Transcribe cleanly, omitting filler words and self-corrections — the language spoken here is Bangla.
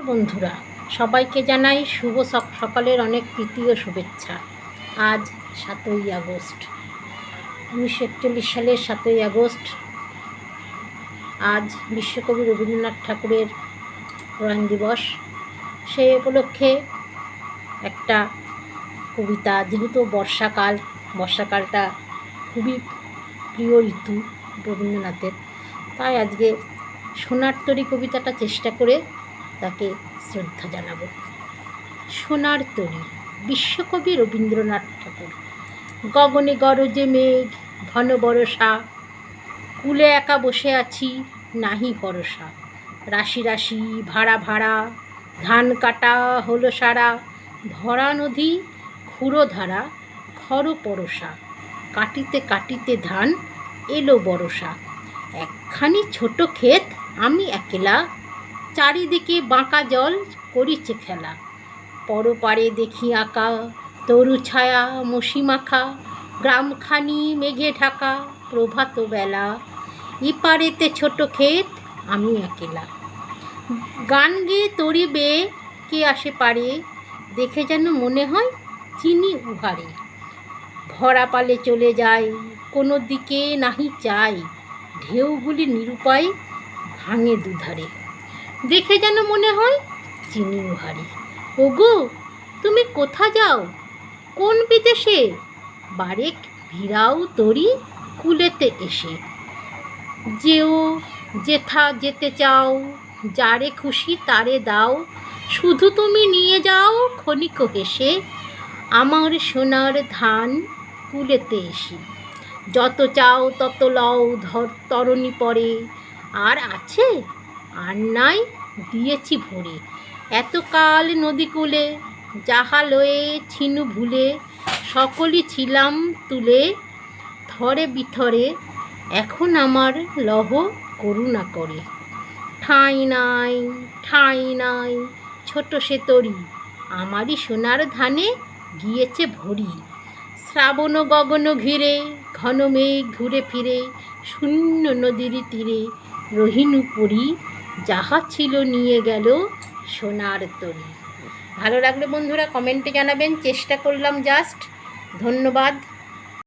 বন্ধুরা, সবাইকে জানাই শুভ সকালের অনেক প্রীতি ও শুভেচ্ছা। আজ 7ই আগস্ট, 1941 সালের 7ই আগস্ট। আজ বিশ্বকবি রবীন্দ্রনাথ ঠাকুরের প্রয়াণ দিবস। সেই উপলক্ষে একটা কবিতা, যেহেতু বর্ষাকালটা খুবই প্রিয় ঋতু রবীন্দ্রনাথের, তাই আজকে সোনার তরী কবিতাটা চেষ্টা করে তাকে শ্রদ্ধা জানাব। সোনার তরী, বিশ্বকবি রবীন্দ্রনাথ ঠাকুর। গগনে গরজে মেঘ, ঘন বরষা, কুলে একা বসে আছি, নাহি ভরসা। রাশি রাশি, ভাড়া ভাড়া, ধান কাটা হলো সারা। ধরা নদী, ক্ষুরো ধারা, খর পরশা। কাটিতে কাটিতে ধান, এলো বরষা। একখানি ছোট ক্ষেত, আমি একেলা, চারিদিকে বাঁকা জল, করিছে খেলা। পরপারে দেখি আঁকা, তরু ছায়া মশি মাখা। গ্রামখানি মেঘে ঢাকা, প্রভাত বেলা। ইপারেতে ছোট ক্ষেত, আমি একেলা। গান গেয়ে তরি বেয়ে কে আসে পারে, দেখে যেন মনে হয় চিনি উহারে। ভরা পালে চলে যায়, কোনো দিকে নাহি চাই। ঢেউগুলি নিরুপায়, ভাঙে দুধারে। দেখে যেন মনে হয় চিনি উহারে। ওগো, তুমি কোথা যাও, কোন বিদেশে? বারেক ভিড়াও তরি, কুলেতে এসে। যেও যেথা যেতে চাও, যারে খুশি তারে দাও। শুধু তুমি নিয়ে যাও ক্ষণিক হেসে, আমার সোনার ধান কুলেতে এসে। যত চাও তত লও তরণী পরে, আর আছে আর নাই দিয়েছি ভরে। এতকাল নদীকূলে, যাহা লয়ে ছিনু ভুলে। সকলই ছিলাম তুলে, থরে বিথরে। এখন আমার লহ করুণা করে। ঠাঁই নাই ঠাঁই নাই, ছোট সে তরি, আমারই সোনার ধানে গিয়েছে ভরি। শ্রাবণ গগন ঘিরে, ঘন মেঘ ঘুরে ফিরে। শূন্য নদীর তীরে, রহিনু পরি। যাহা ছিল নিয়ে গেল সোনার তরি। ভালো লাগলে বন্ধুরা কমেন্টে জানাবেন, চেষ্টা করলাম জাস্ট। ধন্যবাদ।